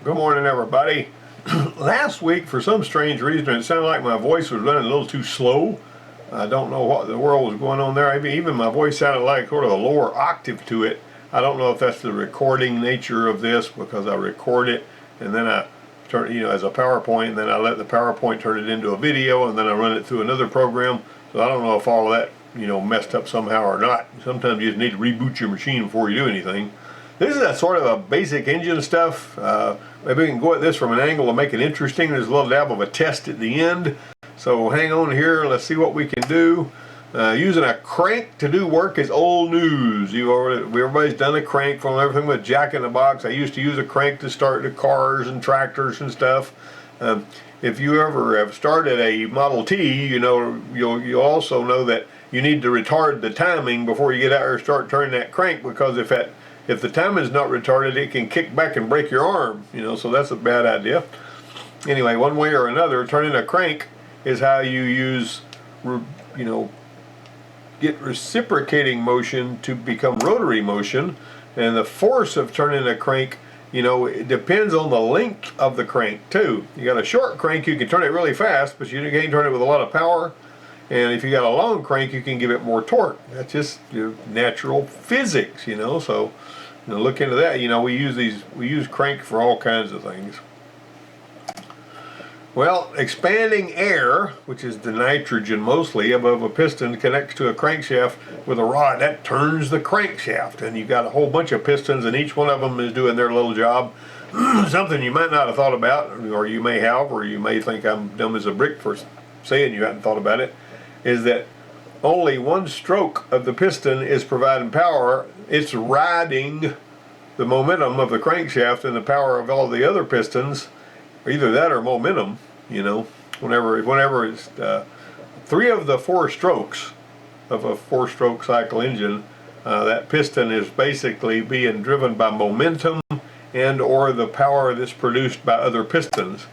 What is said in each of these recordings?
Good morning, everybody. Last week, for some strange reason, it sounded like my voice was running a little too slow. I don't know what the world was going on there. Even my voice sounded like sort of a lower octave to it. I don't know if that's the recording nature of this, because I record it and then I turn, as a PowerPoint, and then I let the PowerPoint turn it into a video, and then I run it through another program. So I don't know if all of that, messed up somehow or not. Sometimes you just need to reboot your machine before you do anything. This is a sort of a basic engine stuff. Maybe we can go at this from an angle to make it interesting. There's a little dab of a test at the end. So hang on here, let's see what we can do. Using a crank to do work is old news. Everybody's done a crank from everything with Jack in the Box. I used to use a crank to start the cars and tractors and stuff. If you ever have started a Model T, you'll also know that you need to retard the timing before you get out there and start turning that crank, because if the timing is not retarded, it can kick back and break your arm, so that's a bad idea. Anyway, one way or another, turning a crank is how you use, get reciprocating motion to become rotary motion. And the force of turning a crank, it depends on the length of the crank too. You got a short crank, you can turn it really fast, but you can't turn it with a lot of power. And if you got a long crank, you can give it more torque. That's just natural physics, so look into that. We use crank for all kinds of things. Well, expanding air, which is the nitrogen mostly above a piston, connects to a crankshaft with a rod that turns the crankshaft, and you got a whole bunch of pistons, and each one of them is doing their little job. Something you might not have thought about, or you may have, or you may think I'm dumb as a brick for saying you hadn't thought about it, is that only one stroke of the piston is providing power. It's riding the momentum of the crankshaft and the power of all the other pistons, or either that or momentum. Whenever it's 3 of the 4 strokes of a 4-stroke cycle engine, that piston is basically being driven by momentum and or the power that's produced by other pistons.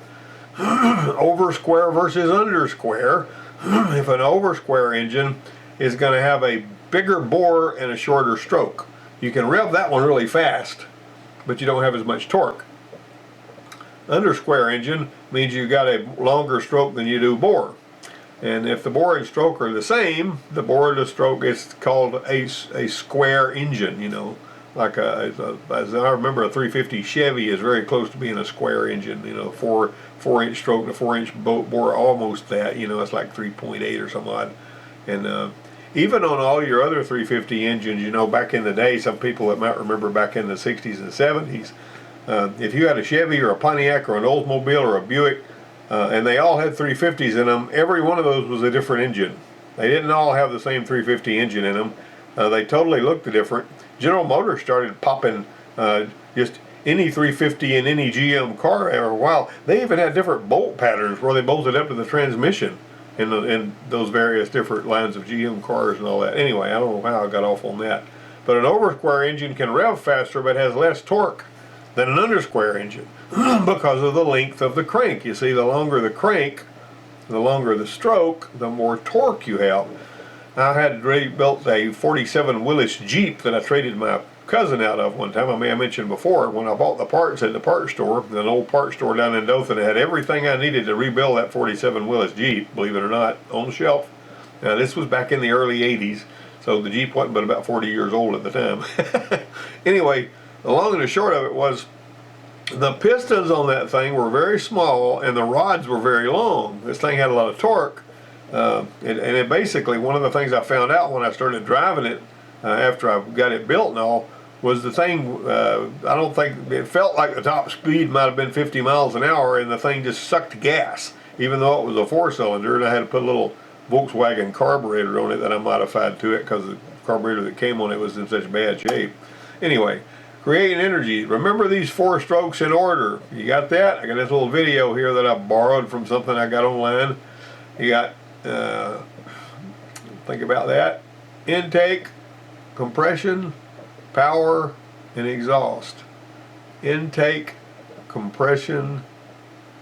Over square versus under square. If an over square engine is going to have a bigger bore and a shorter stroke, you can rev that one really fast, but you don't have as much torque. Under square engine means you got a longer stroke than you do bore. And if the bore and stroke are the same, the bore and the stroke is called a square engine, like as I remember, a 350 Chevy is very close to being a square engine, 4-inch stroke and a 4-inch bore, almost that, it's like 3.8 or something odd. And even on all your other 350 engines, back in the day, some people that might remember back in the 60s and 70s, if you had a Chevy or a Pontiac or an Oldsmobile or a Buick, and they all had 350s in them, every one of those was a different engine. They didn't all have the same 350 engine in them. They totally looked different. General Motors started popping just any 350 in any GM car after a while. They even had different bolt patterns where they bolted up to the transmission in those various different lines of GM cars and all that. Anyway, I don't know how I got off on that. But an over square engine can rev faster but has less torque than an under square engine because of the length of the crank. You see, the longer the crank, the longer the stroke, the more torque you have. I had built a 47 Willys Jeep that I traded my cousin out of one time. I may have mentioned before, when I bought the parts at the parts store, an old parts store down in Dothan, it had everything I needed to rebuild that 47 Willys Jeep, believe it or not, on the shelf. Now, this was back in the early 80s, so the Jeep wasn't but about 40 years old at the time. Anyway, the long and the short of it was, the pistons on that thing were very small and the rods were very long. This thing had a lot of torque. And it basically, one of the things I found out when I started driving it, after I got it built and all, was the thing, I don't think, it felt like the top speed might have been 50 miles an hour, and the thing just sucked gas, even though it was a 4-cylinder, and I had to put a little Volkswagen carburetor on it that I modified to it because the carburetor that came on it was in such bad shape. Anyway, creating energy. Remember these 4 strokes in order. You got that? I got this little video here that I borrowed from something I got online. You got, think about that. Intake, compression, power, and exhaust. Intake, compression,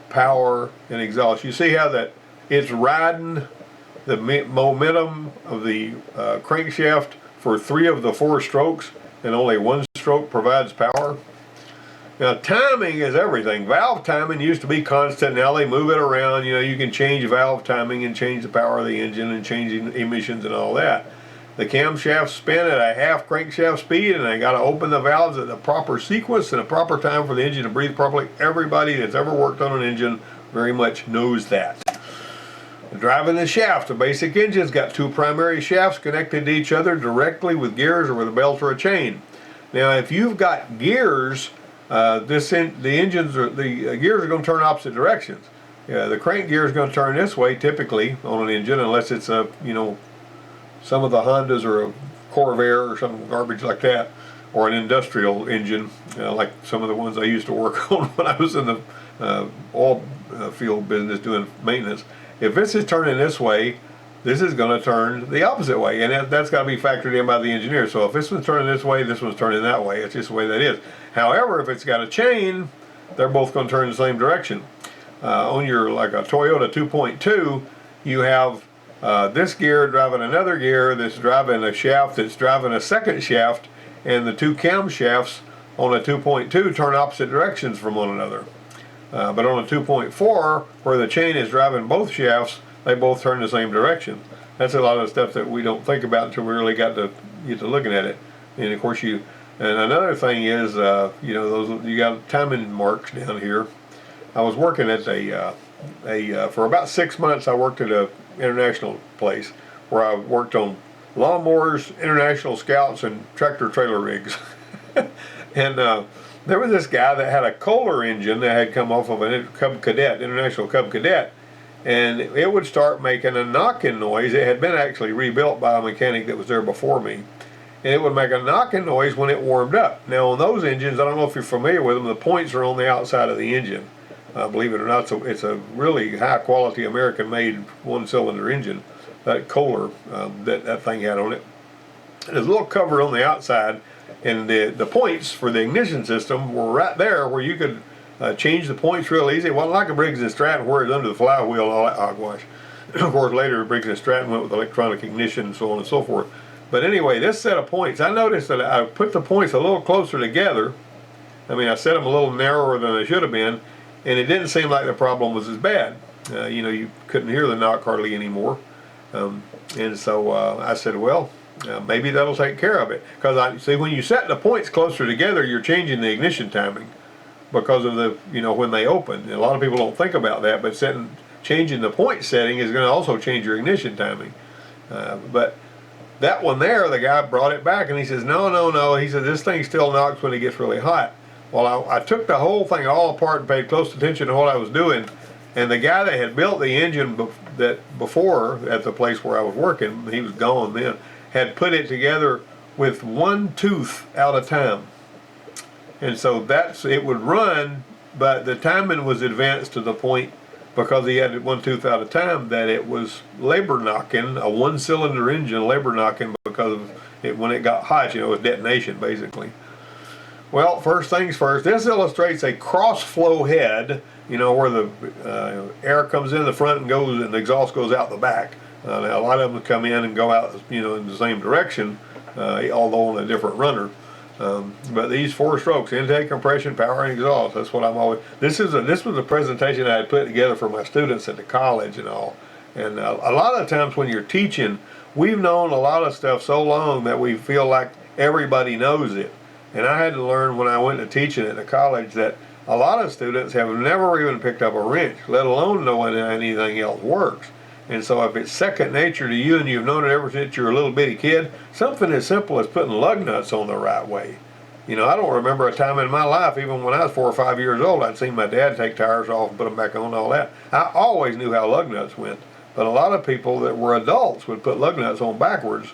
power, and exhaust. You see how that it's riding the momentum of the crankshaft for 3 of the 4 strokes, and only 1 stroke provides power. Now, timing is everything. Valve timing used to be constant. Now they move it around. You know, you can change valve timing and change the power of the engine and change emissions and all that. The camshafts spin at a half crankshaft speed, and I got to open the valves at the proper sequence and a proper time for the engine to breathe properly. Everybody that's ever worked on an engine very much knows that. Driving the shaft, a basic engine's got two primary shafts connected to each other directly with gears or with a belt or a chain. Now, if you've got gears, the gears are going to turn opposite directions. The crank gear is going to turn this way typically on an engine, unless it's a, you know, some of the Hondas or a Corvair or some garbage like that, or an industrial engine like some of the ones I used to work on when I was in the oil field business doing maintenance. If this is turning this way, this is going to turn the opposite way, and that's got to be factored in by the engineer. So if this one's turning this way, this one's turning that way. It's just the way that is. However, if it's got a chain, they're both going to turn the same direction. On your, like a Toyota 2.2, you have this gear driving another gear that's driving a shaft that's driving a second shaft, and the two camshafts on a 2.2 turn opposite directions from one another. But on a 2.4, where the chain is driving both shafts, they both turn the same direction. That's a lot of stuff that we don't think about until we really get to looking at it. And of course and another thing is, you know, you got timing marks down here. I was working at for about 6 months, I worked at a international place where I worked on lawnmowers, international scouts, and tractor trailer rigs. And there was this guy that had a Kohler engine that had come off of a Cub Cadet, International Cub Cadet, and it would start making a knocking noise. It had been actually rebuilt by a mechanic that was there before me, and it would make a knocking noise when it warmed up. Now on those engines, I don't know if you're familiar with them, the points are on the outside of the engine. Believe it or not, so it's a really high quality American made one-cylinder engine, that Kohler that thing had on it. There's a little cover on the outside, and the points for the ignition system were right there where you could change the points real easy. It wasn't like a Briggs & Stratton where it's under the flywheel and all that hogwash. Of course, later Briggs & Stratton went with electronic ignition and so on and so forth. But anyway, this set of points, I noticed that I put the points a little closer together. I mean, I set them a little narrower than they should have been, and it didn't seem like the problem was as bad. You know, you couldn't hear the knock hardly anymore. And so I said, well, maybe that'll take care of it. Because I see, when you set the points closer together, you're changing the ignition timing because of the, you know, when they open. And a lot of people don't think about that, but changing the point setting is going to also change your ignition timing. But that one there, the guy brought it back and he says, no. He said, this thing still knocks when it gets really hot. Well, I took the whole thing all apart and paid close attention to what I was doing. And the guy that had built the engine before at the place where I was working, he was gone then, had put it together with one tooth out of time. And so it would run, but the timing was advanced to the point, because he had one tooth out of time, that it was labor knocking, a one-cylinder engine labor knocking, because of it when it got hot, you know, it was detonation basically. Well, first things first, this illustrates a cross-flow head, you know, where the air comes in the front and goes, and the exhaust goes out the back. Now, a lot of them come in and go out, you know, in the same direction, although on a different runner. But these 4 strokes, intake, compression, power, and exhaust, that's what I'm always, this was a presentation I had put together for my students at the college and all. And a lot of times when you're teaching, we've known a lot of stuff so long that we feel like everybody knows it. And I had to learn when I went to teaching at the college that a lot of students have never even picked up a wrench, let alone knowing how anything else works. And so if it's second nature to you and you've known it ever since you're a little bitty kid, something as simple as putting lug nuts on the right way. You know, I don't remember a time in my life, even when I was 4 or 5 years old, I'd seen my dad take tires off and put them back on and all that. I always knew how lug nuts went. But a lot of people that were adults would put lug nuts on backwards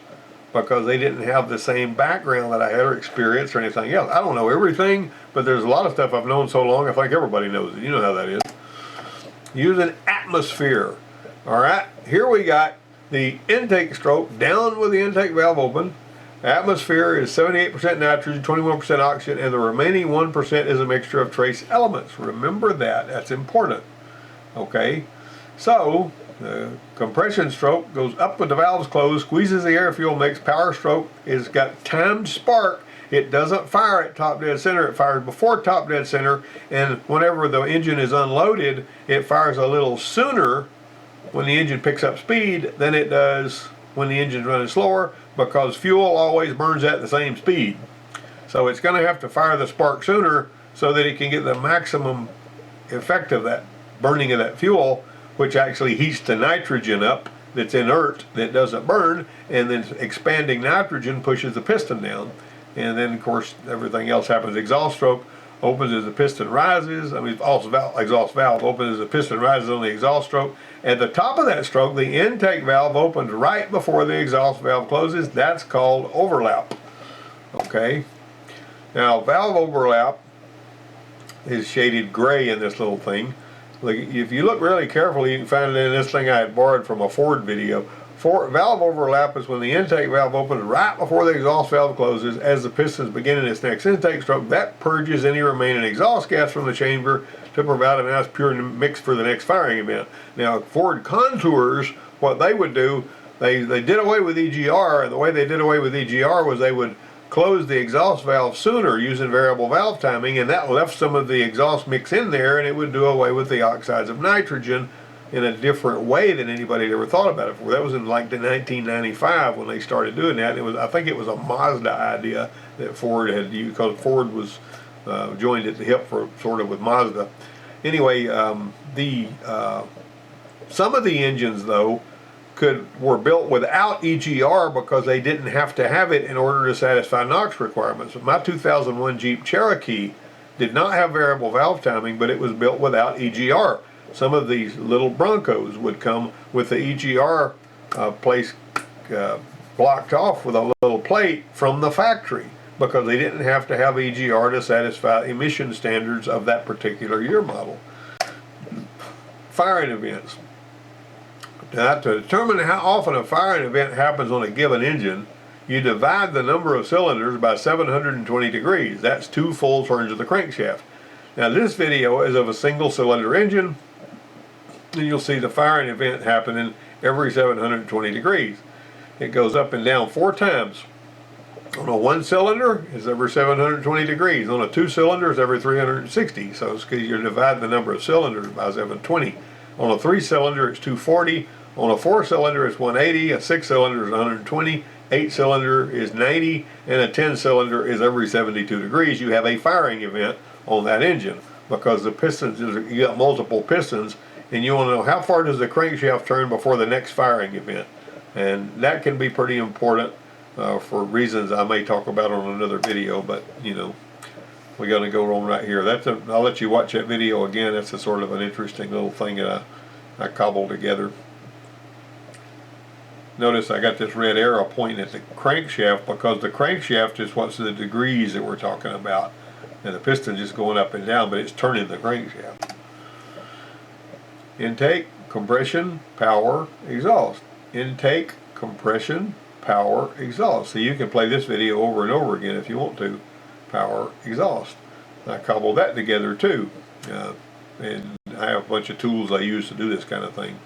because they didn't have the same background that I had or experience or anything else. I don't know everything, but there's a lot of stuff I've known so long, I think everybody knows it. You know how that is. Use an atmosphere. All right, here we got the intake stroke down with the intake valve open. Atmosphere is 78% nitrogen, 21% oxygen, and the remaining 1% is a mixture of trace elements. Remember that, that's important. Okay, so the compression stroke goes up with the valves closed, squeezes the air fuel mix. Power stroke is got timed spark, it doesn't fire at top dead center, it fires before top dead center, and whenever the engine is unloaded, it fires a little sooner when the engine picks up speed than it does when the engine's running slower, because fuel always burns at the same speed. So it's going to have to fire the spark sooner so that it can get the maximum effect of that burning of that fuel, which actually heats the nitrogen up that's inert, that doesn't burn, and then expanding nitrogen pushes the piston down. And then of course everything else happens. Exhaust stroke opens as the piston rises. Exhaust valve opens as the piston rises on the exhaust stroke. At the top of that stroke, the intake valve opens right before the exhaust valve closes. That's called overlap. Okay. Now valve overlap is shaded gray in this little thing. If you look really carefully, you can find it in this thing I had borrowed from a Ford video. Valve overlap is when the intake valve opens right before the exhaust valve closes. As the piston is beginning its next intake stroke, that purges any remaining exhaust gas from the chamber to provide a nice pure mix for the next firing event. Now, Ford Contours, what they would do, they did away with EGR, and the way they did away with EGR was they would close the exhaust valve sooner using variable valve timing, and that left some of the exhaust mix in there, and it would do away with the oxides of nitrogen in a different way than anybody had ever thought about it before. That was in like the 1995 when they started doing that. It was, I think it was a Mazda idea that Ford had used, because Ford was joined at the hip for sort of with Mazda. Anyway, some of the engines though were built without EGR because they didn't have to have it in order to satisfy NOx requirements. My 2001 Jeep Cherokee did not have variable valve timing, but it was built without EGR. Some of these little Broncos would come with the EGR place blocked off with a little plate from the factory, because they didn't have to have EGR to satisfy emission standards of that particular year model. Firing events. Now, to determine how often a firing event happens on a given engine, you divide the number of cylinders by 720 degrees. That's 2 full turns of the crankshaft. Now, this video is of a single cylinder engine, and you'll see the firing event happening every 720 degrees. It goes up and down 4 times. On a 1 cylinder, it's every 720 degrees. On a 2 cylinder, it's every 360. So it's because you're dividing the number of cylinders by 720. On a 3 cylinder, it's 240. On a 4 cylinder, it's 180. A 6 cylinder is 120. 8 cylinder is 90. And a 10 cylinder is every 72 degrees. You have a firing event on that engine, because the pistons, you got multiple pistons, and you want to know how far does the crankshaft turn before the next firing event. And that can be pretty important for reasons I may talk about on another video, but you know, we're going to go on right here. I'll let you watch that video again. That's a sort of an interesting little thing that I cobbled together. Notice I got this red arrow pointing at the crankshaft, because the crankshaft is what's the degrees that we're talking about, and the piston just going up and down, but it's turning the crankshaft. Intake, compression, power, exhaust. Intake, compression, power, exhaust. So you can play this video over and over again if you want to. Power, exhaust. I cobbled that together too, and I have a bunch of tools I use to do this kind of thing.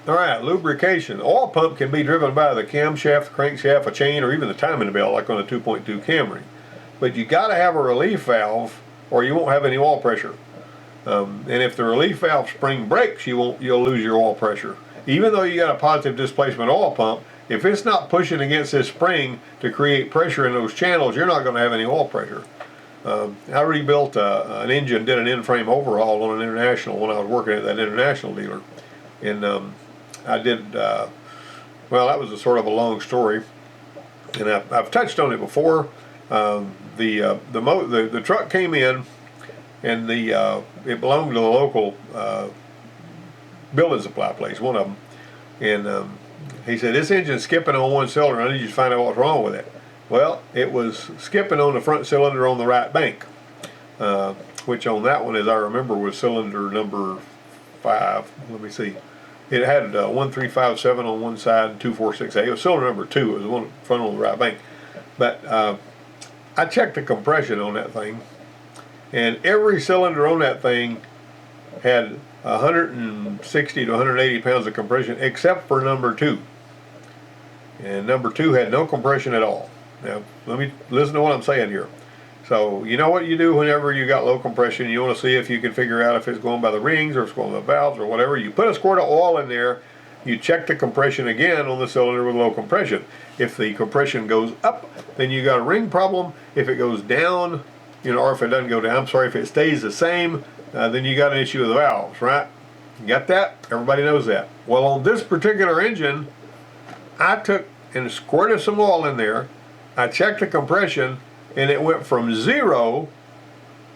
Alright, lubrication. Oil pump can be driven by the camshaft, crankshaft, a chain, or even the timing belt, like on a 2.2 Camry. But you got to have a relief valve, or you won't have any oil pressure. And if the relief valve spring breaks, you'll lose your oil pressure. Even though you got a positive displacement oil pump, if it's not pushing against this spring to create pressure in those channels, you're not going to have any oil pressure. I rebuilt an engine, did an in-frame overhaul on an international when I was working at that international dealer. And I did, well, that was a sort of a long story. And I've touched on it before. The truck came in, and it belonged to the local building supply place, one of them. And he said, this engine's skipping on 1 cylinder. I need you to find out what's wrong with it. Well, it was skipping on the front cylinder on the right bank, which on that one, as I remember, was cylinder number 5. Let me see. It had 1357 on one side and 246A. It was cylinder number 2. It was the one front on the right bank. But I checked the compression on that thing, and every cylinder on that thing had 160 to 180 pounds of compression, except for number 2. And number 2 had no compression at all. Now, let me listen to what I'm saying here. So, you know what you do whenever you got low compression, you want to see if you can figure out if it's going by the rings or if it's going by the valves or whatever. You put a squirt of oil in there, you check the compression again on the cylinder with low compression. If the compression goes up, then you got a ring problem. If it goes down, you know, or if it doesn't go down, I'm sorry, if it stays the same, then you got an issue with the valves, right? You got that? Everybody knows that. Well, on this particular engine, I took and squirted some oil in there. I checked the compression, and it went from 0,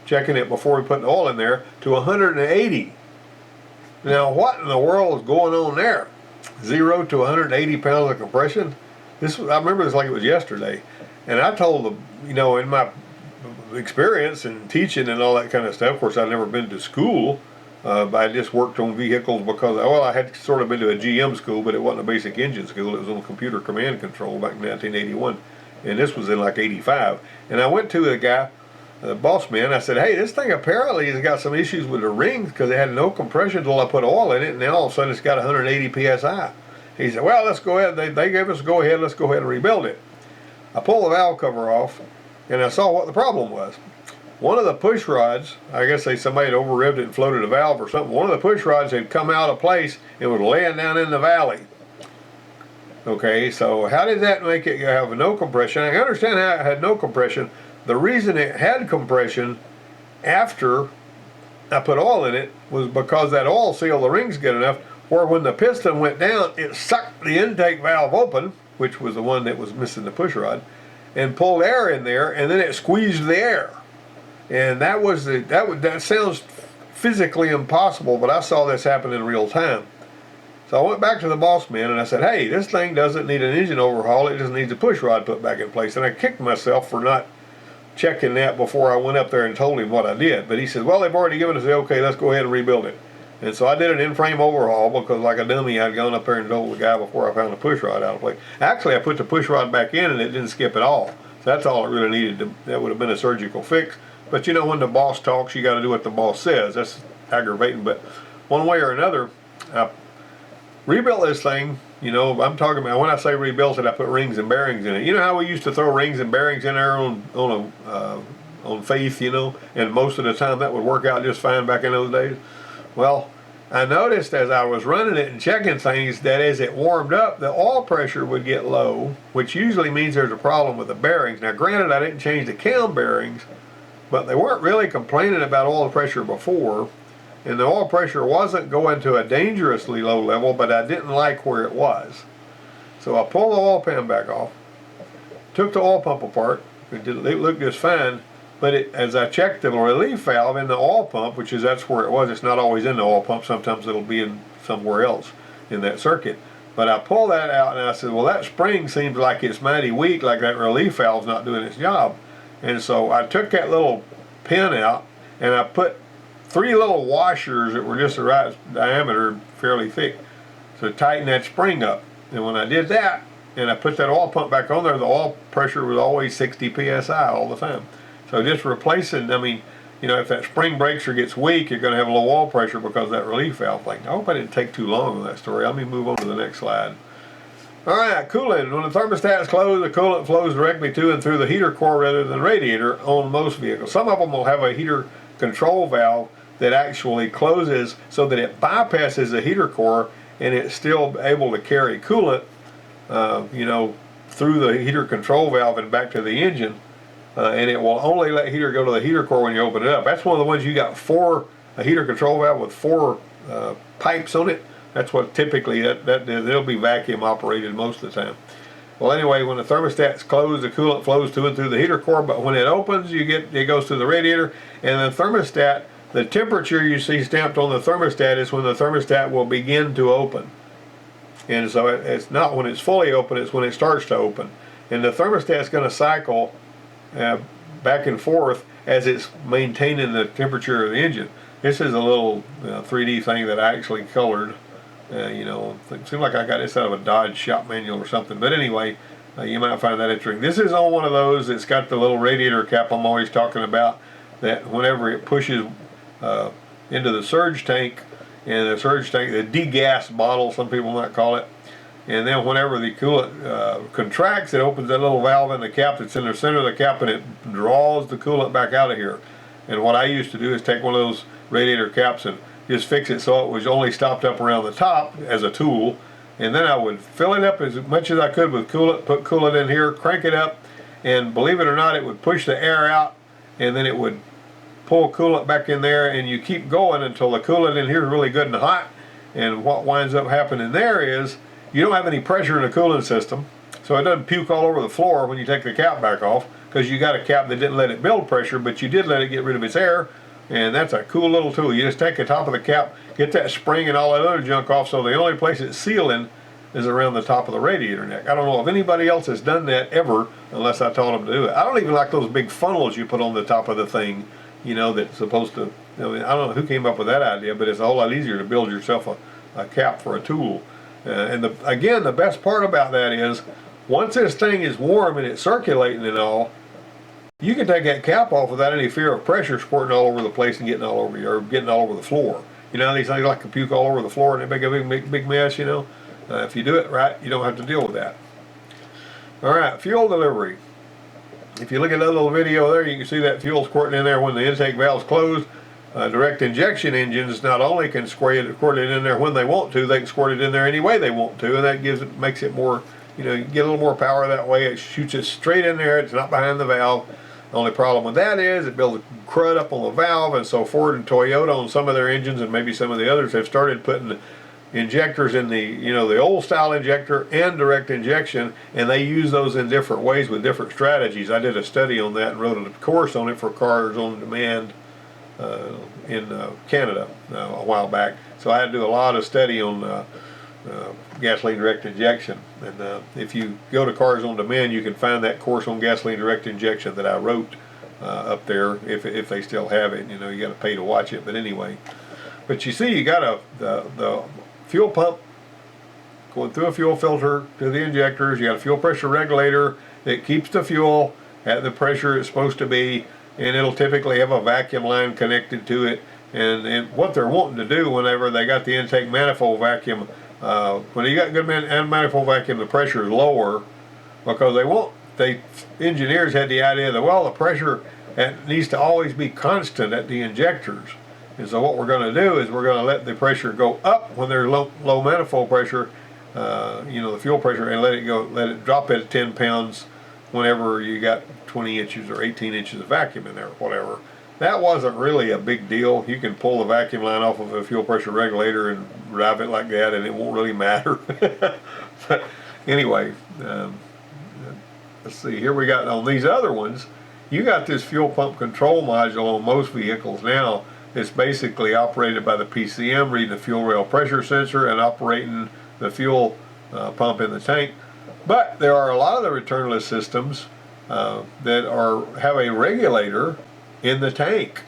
checking it before we put the oil in there, to 180. Now, what in the world is going on there? 0 to 180 pounds of compression? I remember this like it was yesterday. And I told them, you know, in my experience and teaching and all that kind of stuff, of course, I'd never been to school, but I just worked on vehicles because, well, I had sort of been to a GM school, but it wasn't a basic engine school. It was on computer command control back in 1981. And this was in like 85. And I went to the guy, the boss man, I said, hey, this thing apparently has got some issues with the rings because it had no compression until I put oil in it, and now all of a sudden it's got 180 psi. He said, well, let's go ahead. They gave us a go ahead. Let's go ahead and rebuild it. I pulled the valve cover off, and I saw what the problem was. One of the push rods, I guess somebody had over-ribbed it and floated a valve or something. One of the push rods had come out of place and was laying down in the valley. Okay, so how did that make it have no compression? I understand how it had no compression. The reason it had compression after I put oil in it was because that oil sealed the rings good enough where when the piston went down, it sucked the intake valve open, which was the one that was missing the push rod, and pulled air in there, and then it squeezed the air. And that sounds physically impossible, but I saw this happen in real time. So I went back to the boss man and I said, hey, this thing doesn't need an engine overhaul, it just needs a push rod put back in place. And I kicked myself for not checking that before I went up there and told him what I did. But he said, well, they've already given us the okay, let's go ahead and rebuild it. And so I did an in-frame overhaul because like a dummy I'd gone up there and told the guy before I found the push rod out of place. Actually, I put the push rod back in and it didn't skip at all. So that's all it really needed. That would have been a surgical fix. But you know, when the boss talks, you got to do what the boss says. That's aggravating. But one way or another, I rebuilt this thing. You know, I'm talking about when I say rebuilt it, I put rings and bearings in it. You know how we used to throw rings and bearings in there on faith, you know, and most of the time that would work out just fine back in those days. Well, I noticed as I was running it and checking things that as it warmed up, the oil pressure would get low, which usually means there's a problem with the bearings. Now, granted, I didn't change the cam bearings, but they weren't really complaining about oil pressure before. And the oil pressure wasn't going to a dangerously low level, but I didn't like where it was. So I pulled the oil pan back off, took the oil pump apart. It looked just fine, but as I checked the relief valve in the oil pump, that's where it was. It's not always in the oil pump. Sometimes it'll be in somewhere else in that circuit. But I pulled that out and I said, well, that spring seems like it's mighty weak, like that relief valve's not doing its job. And so I took that little pin out and I put 3 little washers that were just the right diameter, fairly thick, to tighten that spring up. And when I did that, and I put that oil pump back on there, the oil pressure was always 60 psi all the time. So just replacing, I mean, you know, if that spring breaks or gets weak, you're going to have low oil pressure because of that relief valve thing. I hope I didn't take too long on that story. Let me move on to the next slide. All right, cooling. When the thermostat is closed, the coolant flows directly to and through the heater core rather than radiator on most vehicles. Some of them will have a heater control valve that actually closes so that it bypasses the heater core and it's still able to carry coolant, you know, through the heater control valve and back to the engine. And it will only let heater go to the heater core when you open it up. That's one of the ones you got a heater control valve with 4 pipes on it. That's what typically they'll be vacuum operated most of the time. Well, anyway, when the thermostat's closed, the coolant flows to and through the heater core, but when it opens, it goes through the radiator, and the thermostat, the temperature you see stamped on the thermostat is when the thermostat will begin to open. And so it's not when it's fully open, it's when it starts to open. And the thermostat's going to cycle back and forth as it's maintaining the temperature of the engine. This is a little 3D thing that I actually colored. You know, it seemed like I got this out of a Dodge shop manual or something. But anyway, you might find that interesting. This is on one of those that's got the little radiator cap I'm always talking about, that whenever it pushes into the surge tank, and the surge tank, the degas bottle, some people might call it, and then whenever the coolant contracts, it opens that little valve in the cap that's in the center of the cap, and it draws the coolant back out of here. And what I used to do is take one of those radiator caps and just fix it so it was only stopped up around the top as a tool, and then I would fill it up as much as I could with coolant, put coolant in here, crank it up, and believe it or not, it would push the air out, and then it would pull coolant back in there, and you keep going until the coolant in here is really good and hot. And what winds up happening there is you don't have any pressure in the cooling system, so it doesn't puke all over the floor when you take the cap back off, because you got a cap that didn't let it build pressure, but you did let it get rid of its air. And that's a cool little tool. You just take the top of the cap, get that spring and all that other junk off, so the only place it's sealing is around the top of the radiator neck. I don't know if anybody else has done that ever, unless I told them to do it. I don't even like those big funnels you put on the top of the thing, you know, that's supposed to, I mean, I don't know who came up with that idea, but it's a whole lot easier to build yourself a cap for a tool. And again, the best part about that is, once this thing is warm and it's circulating and all, you can take that cap off without any fear of pressure squirting all over the place and getting all over you, or getting all over the floor. You know, these things like to puke all over the floor and they make a big mess, you know. If you do it right, you don't have to deal with that. Alright, fuel delivery. If you look at that little video there, you can see that fuel squirting in there when the intake valve's closed. Direct injection engines not only can squirt it in there when they want to, they can squirt it in there any way they want to, and that makes it more, you know, you get a little more power that way. It shoots it straight in there. It's not behind the valve. The only problem with that is it builds crud up on the valve, and so Ford and Toyota on some of their engines, and maybe some of the others, have started putting injectors in the, you know, the old style injector and direct injection, and they use those in different ways with different strategies. I did a study on that and wrote a course on it for Cars on Demand in Canada a while back. So I had to do a lot of study on gasoline direct injection, and if you go to Cars on Demand, you can find that course on gasoline direct injection that I wrote up there, if they still have it. You know, you got to pay to watch it, but anyway. But you see, you got the fuel pump going through a fuel filter to the injectors. You got a fuel pressure regulator that keeps the fuel at the pressure it's supposed to be, and it'll typically have a vacuum line connected to it. And what they're wanting to do whenever they got the intake manifold vacuum, when you got good manifold vacuum, the pressure is lower, because engineers had the idea that, well, the pressure needs to always be constant at the injectors. And so what we're going to do is we're going to let the pressure go up when there's low manifold pressure, you know, the fuel pressure, and let it drop at 10 pounds whenever you got 20 inches or 18 inches of vacuum in there, or whatever. That wasn't really a big deal. You can pull the vacuum line off of a fuel pressure regulator and drive it like that, and it won't really matter. But anyway, let's see, here we got on these other ones, you got this fuel pump control module on most vehicles now. It's basically operated by the PCM, reading the fuel rail pressure sensor and operating the fuel pump in the tank. But there are a lot of the returnless systems that have a regulator in the tank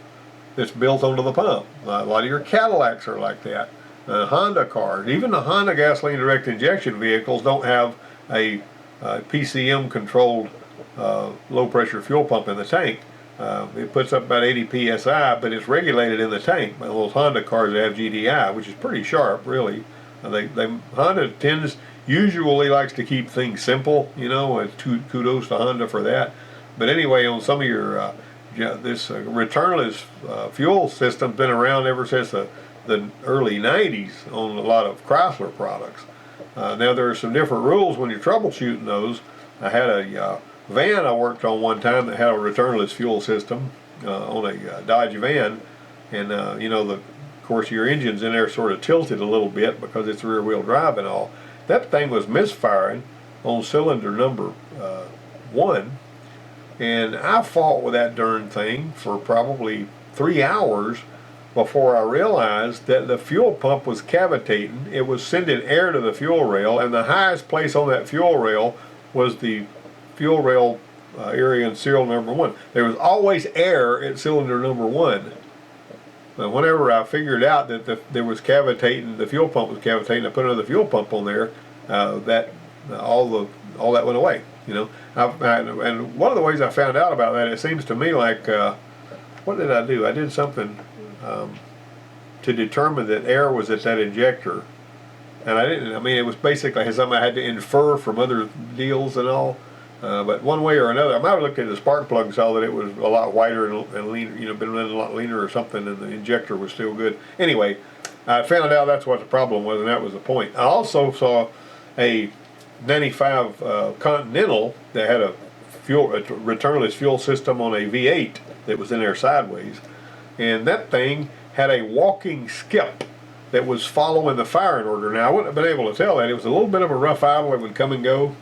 that's built onto the pump. A lot of your Cadillacs are like that. Honda cars, even the Honda gasoline direct injection vehicles, don't have a PCM controlled low pressure fuel pump in the tank. It puts up about 80 psi, but it's regulated in the tank. Those Honda cars that have GDI, which is pretty sharp, really. Honda usually likes to keep things simple, you know, and kudos to Honda for that. But anyway, on some of your this returnless fuel system's been around ever since the early 90s on a lot of Chrysler products. Now there are some different rules when you're troubleshooting those. I had a van I worked on one time that had a returnless fuel system on a Dodge van, and you know, of course your engine's in there sort of tilted a little bit because it's rear wheel drive and all. That thing was misfiring on cylinder number 1, and I fought with that darn thing for probably 3 hours before I realized that the fuel pump was cavitating. It was sending air to the fuel rail, and the highest place on that fuel rail was the fuel rail area in serial number 1. There was always air at cylinder number 1. But whenever I figured out that there was cavitating, the fuel pump was cavitating, I put another fuel pump on there. All that went away. You know, and one of the ways I found out about that, it seems to me like, what did I do? I did something to determine that air was at that injector, And I didn't, I mean, it was basically something I had to infer from other deals and all. But one way or another, I might have looked at the spark plug and saw that it was a lot whiter and leaner, you know, been running a lot leaner or something, and the injector was still good. Anyway, I found out that's what the problem was, and that was the point. I also saw a 95 Continental that had a returnless fuel system on a V8 that was in there sideways, and that thing had a walking skip that was following the firing order. Now I wouldn't have been able to tell that. It was a little bit of a rough idle. It would come and go.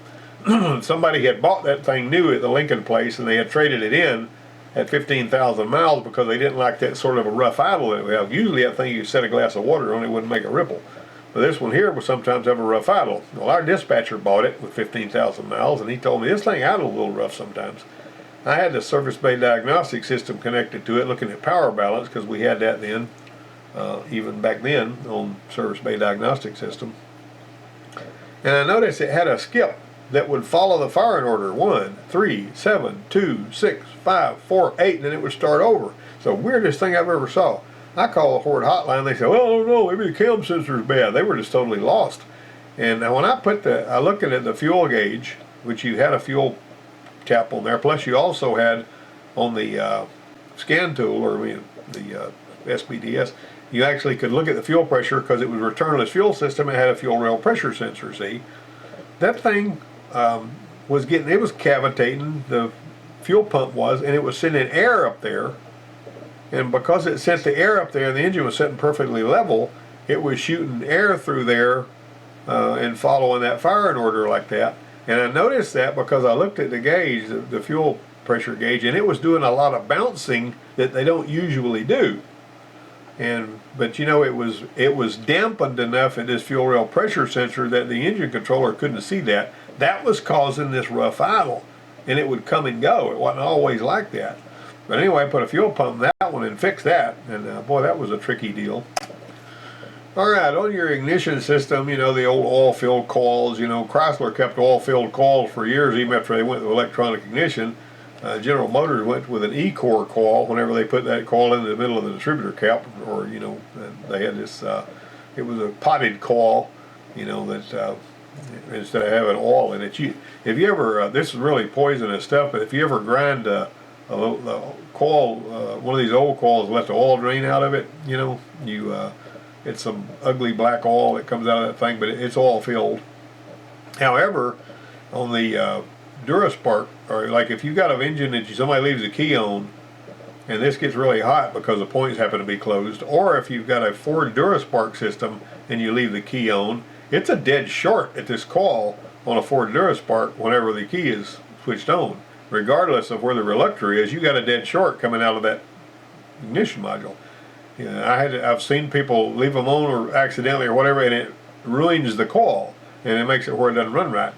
Somebody had bought that thing new at the Lincoln place, and they had traded it in at 15,000 miles because they didn't like that sort of a rough idle that it would have. Usually that thing, you set a glass of water on it, wouldn't make a ripple. But this one here will sometimes have a rough idle. Well, our dispatcher bought it with 15,000 miles, and he told me this thing idles a little rough sometimes. I had the surface bay diagnostic system connected to it, looking at power balance, because we had that then, even back then on surface bay diagnostic system. And I noticed it had a skip that would follow the firing order: 1, 3, 7, 2, 6, 5, 4, 8, and then it would start over. It's the weirdest thing I've ever saw. I call the Ford hotline. They say, "Well, I don't know. Maybe the cam sensor's bad." They were just totally lost. And now when I looked at the fuel gauge, which you had a fuel tap on there, plus you also had on the scan tool, or the SPDS, you actually could look at the fuel pressure because it was a returnless fuel system. It had a fuel rail pressure sensor. See, that thing was cavitating, the fuel pump was, and it was sending air up there, and because it sent the air up there and the engine was sitting perfectly level, it was shooting air through there and following that firing order like that. And I noticed that because I looked at the gauge, the fuel pressure gauge, and it was doing a lot of bouncing that they don't usually do. But you know, it was dampened enough at this fuel rail pressure sensor that the engine controller couldn't see that. That was causing this rough idle, and it would come and go. It wasn't always like that. But anyway, I put a fuel pump in that one and fixed that, and boy, that was a tricky deal. All right, on your ignition system, you know, the old oil-filled coils. You know, Chrysler kept oil-filled coils for years, even after they went to electronic ignition. General Motors went with an E-core coil whenever they put that coil in the middle of the distributor cap, or, you know, they had this, it was a potted coil, you know, that instead of having oil in it. If you ever, this is really poisonous stuff, but if you ever grind the coil, one of these old coils, let the oil drain out of it, you know, it's some ugly black oil that comes out of that thing, but it's oil filled. However, on the Duraspark, or like if you got an engine that somebody leaves the key on and this gets really hot because the points happen to be closed, or if you've got a Ford Duraspark system and you leave the key on, it's a dead short at this coil on a Ford Duraspark whenever the key is switched on. Regardless of where the reluctor is, you got a dead short coming out of that ignition module. Yeah, I've seen people leave them on or accidentally or whatever, and it ruins the coil and it makes it where it doesn't run right.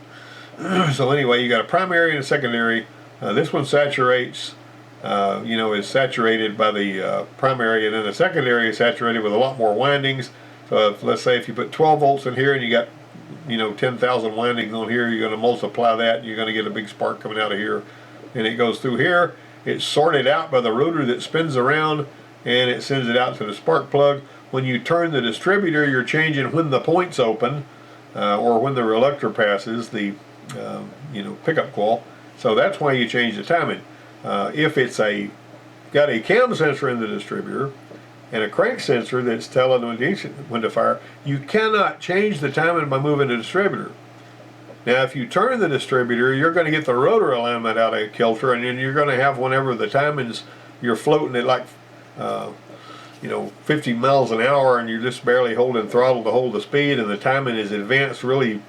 So anyway, you got a primary and a secondary. This one saturates, you know, is saturated by the primary, and then the secondary is saturated with a lot more windings. So let's say if you put 12 volts in here and you got, you know, 10,000 windings on here, you're going to multiply that and you're going to get a big spark coming out of here. And it goes through here. It's sorted out by the rotor that spins around, and it sends it out to the spark plug. When you turn the distributor, you're changing when the point's open or when the reluctor passes the you know, pickup coil. So that's why you change the timing. If it's got a cam sensor in the distributor and a crank sensor that's telling when to fire, you cannot change the timing by moving the distributor. Now if you turn the distributor, you're going to get the rotor alignment out of kilter, and then you're going to have, whenever the timing's, you're floating at like you know, 50 miles an hour, and you're just barely holding throttle to hold the speed, and the timing is advanced really,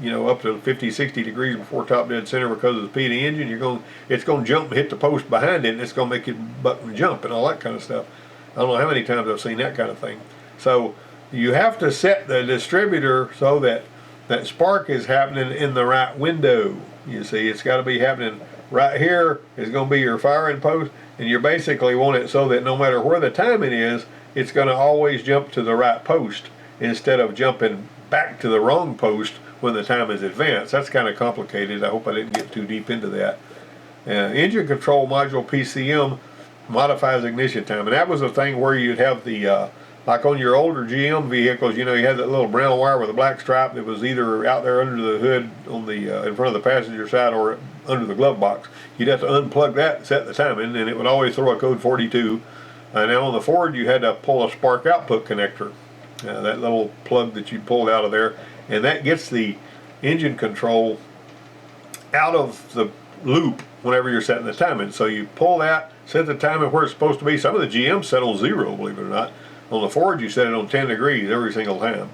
you know, up to 50, 60 degrees before top dead center because of the speed of the engine. It's going to jump and hit the post behind it, and it's going to make it buck and jump and all that kind of stuff. I don't know how many times I've seen that kind of thing. So you have to set the distributor so that that spark is happening in the right window. You see, it's got to be happening right here is going to be your firing post, and you basically want it so that no matter where the timing is, it's going to always jump to the right post instead of jumping back to the wrong post when the time is advanced. That's kind of complicated. I hope I didn't get too deep into that. Engine control module PCM modifies ignition time, and that was a thing where you'd have the like on your older GM vehicles, you know, you had that little brown wire with a black stripe that was either out there under the hood on the in front of the passenger side or under the glove box. You'd have to unplug that and set the timing, and it would always throw a code 42. Now on the Ford, you had to pull a spark output connector, that little plug that you pulled out of there, and that gets the engine control out of the loop whenever you're setting the timing. So you pull that, set the timing where it's supposed to be. Some of the GMs set on 0, believe it or not. On the Ford, you set it on 10 degrees every single time,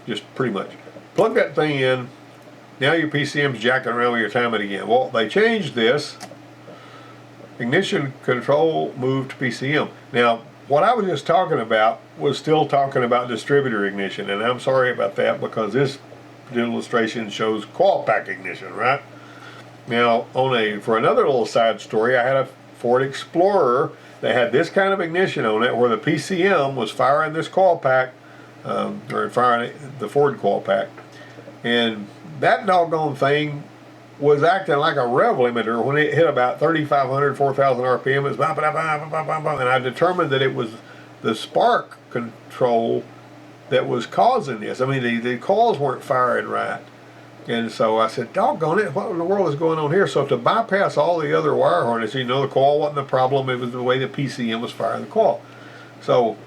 just pretty much. Plug that thing in. Now your PCM's jacking around with your timing again. Well, they changed this. Ignition control moved to PCM. Now, what I was just talking about was still talking about distributor ignition, and I'm sorry about that because this illustration shows coil pack ignition, right? Now, for another little side story, I had a Ford Explorer that had this kind of ignition on it, where the PCM was firing this coil pack, or firing the Ford coil pack, and that doggone thing was acting like a rev limiter when it hit about 3,500, 4,000 RPM. It was blah, blah, blah, blah, blah, blah, and I determined that it was the spark control that was causing this. I mean, the coils weren't firing right. And so I said, doggone it, what in the world is going on here? So to bypass all the other wire harnesses, you know, the coil wasn't the problem, it was the way the PCM was firing the coil. So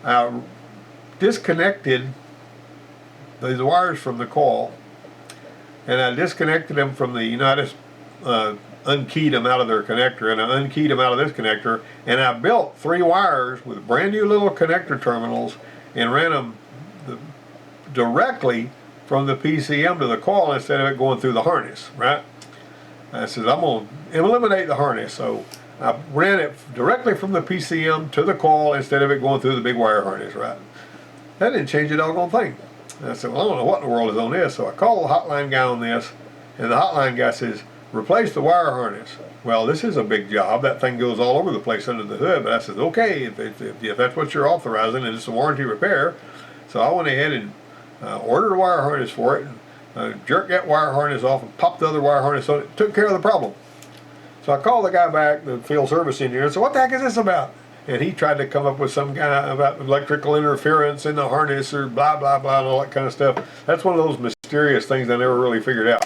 I disconnected these wires from the coil, and I disconnected them from the, you know, I just unkeyed them out of their connector, and I unkeyed them out of this connector, and I built 3 wires with brand new little connector terminals and ran them directly from the PCM to the coil instead of it going through the harness, right? I said, I'm going to eliminate the harness. So I ran it directly from the PCM to the coil instead of it going through the big wire harness, right? That didn't change the doggone thing. And I said, well, I don't know what in the world is on this. So I called the hotline guy on this, and the hotline guy says, replace the wire harness. Well, this is a big job. That thing goes all over the place under the hood. But I said, okay, if that's what you're authorizing and it's a warranty repair. So I went ahead and ordered a wire harness for it, and jerked that wire harness off and popped the other wire harness on it. Took care of the problem. So I called the guy back, the field service engineer, and said, what the heck is this about? And he tried to come up with some guy about electrical interference in the harness or blah, blah, blah, and all that kind of stuff. That's one of those mysterious things I never really figured out.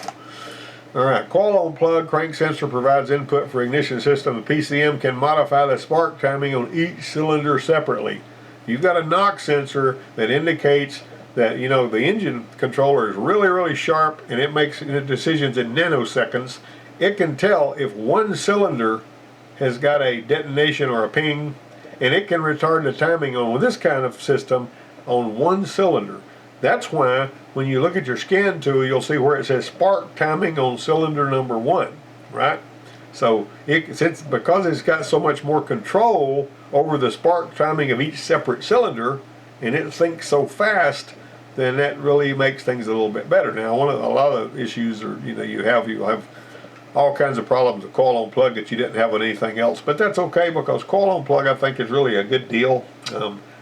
All right, coil on plug, crank sensor provides input for ignition system. The PCM can modify the spark timing on each cylinder separately. You've got a knock sensor that indicates that, you know, the engine controller is really, really sharp, and it makes decisions in nanoseconds. It can tell if one cylinder has got a detonation or a ping, and it can retard the timing on this kind of system on one cylinder. That's why when you look at your scan tool, you'll see where it says spark timing on cylinder number 1, right? So because it's got so much more control over the spark timing of each separate cylinder, and it thinks so fast, then that really makes things a little bit better. Now, a lot of issues are, you know, you'll have all kinds of problems with coil on plug that you didn't have with anything else, but that's okay because coil on plug I think is really a good deal.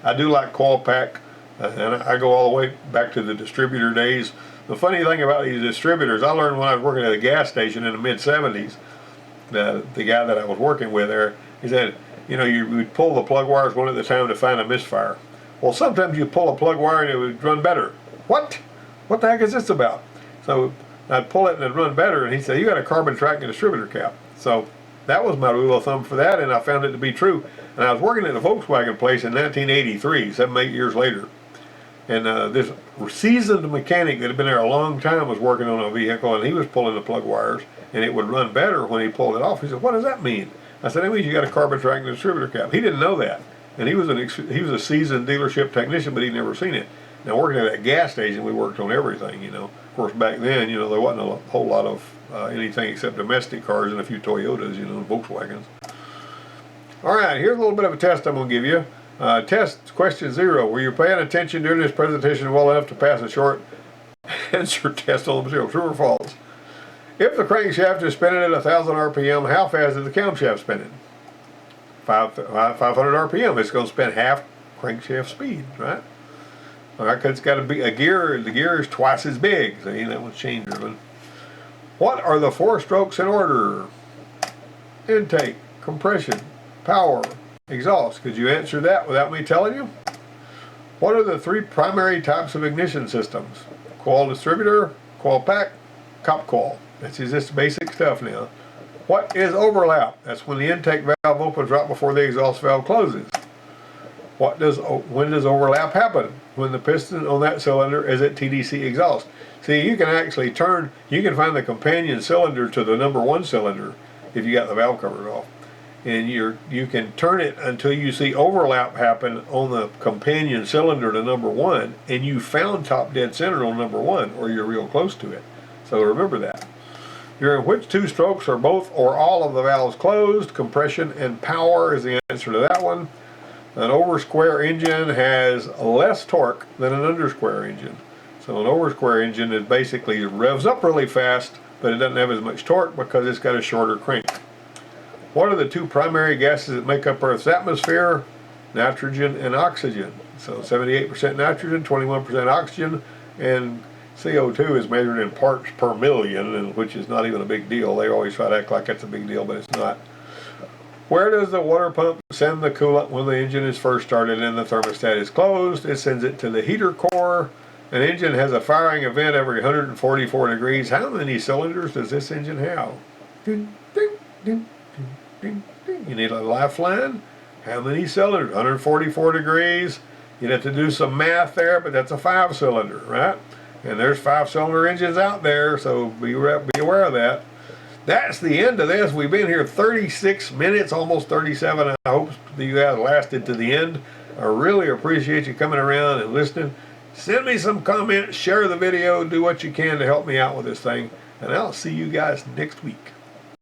I do like coil pack, and I go all the way back to the distributor days. The funny thing about these distributors, I learned when I was working at a gas station in the mid-70s. The guy that I was working with there, he said, you know, you would pull the plug wires one at a time to find a misfire. Well, sometimes you pull a plug wire and it would run better. What the heck is this about? So I'd pull it and it'd run better, and he said, you got a carbon track and distributor cap. So that was my rule of thumb for that, and I found it to be true. And I was working at a Volkswagen place in 1983, 7-8 years later. And this seasoned mechanic that had been there a long time was working on a vehicle, and he was pulling the plug wires, and it would run better when he pulled it off. He said, what does that mean? I said, it means you got a carbon track and distributor cap. He didn't know that. And he was a seasoned dealership technician, but he'd never seen it. Now, working at that gas station, we worked on everything, you know. Of course, back then, you know, there wasn't a whole lot of anything except domestic cars and a few Toyotas, you know, and Volkswagens. All right, here's a little bit of a test I'm going to give you. Test question 0. Were you paying attention during this presentation well enough to pass a short answer test on the material? True or false? If the crankshaft is spinning at 1,000 RPM, how fast is the camshaft spinning? 500 RPM. It's going to spin half crankshaft speed, right? All right, because it's got to be a gear. The gear is twice as big. See, that one's chain driven. What are the 4 strokes in order? Intake, compression, power, exhaust. Could you answer that without me telling you? What are the three primary types of ignition systems? Coil distributor, coil pack, cop coil. This is just basic stuff now. What is overlap? That's when the intake valve opens right before the exhaust valve closes. When does overlap happen? When the piston on that cylinder is at TDC exhaust. See, you can actually you can find the companion cylinder to the number one cylinder if you got the valve cover off. And you can turn it until you see overlap happen on the companion cylinder to number one, and you found top dead center on number one, or you're real close to it. So remember that. During which two strokes are both or all of the valves closed? Compression and power is the answer to that one. An over square engine has less torque than an under square engine. So an over square engine is basically revs up really fast, but it doesn't have as much torque because it's got a shorter crank. What are the two primary gases that make up Earth's atmosphere? Nitrogen and oxygen. So 78% nitrogen, 21% oxygen, and CO2 is measured in parts per million, which is not even a big deal. They always try to act like it's a big deal, but it's not. Where does the water pump send the coolant when the engine is first started and the thermostat is closed? It sends it to the heater core. An engine has a firing event every 144 degrees. How many cylinders does this engine have? Ding, ding, ding, ding, ding. You need a lifeline? How many cylinders? 144 degrees. You'd have to do some math there, but that's a 5-cylinder, right? And there's 5-cylinder engines out there, so be aware of that. That's the end of this. We've been here 36 minutes, almost 37. I hope that you guys lasted to the end. I really appreciate you coming around and listening. Send me some comments, share the video, do what you can to help me out with this thing, and I'll see you guys next week.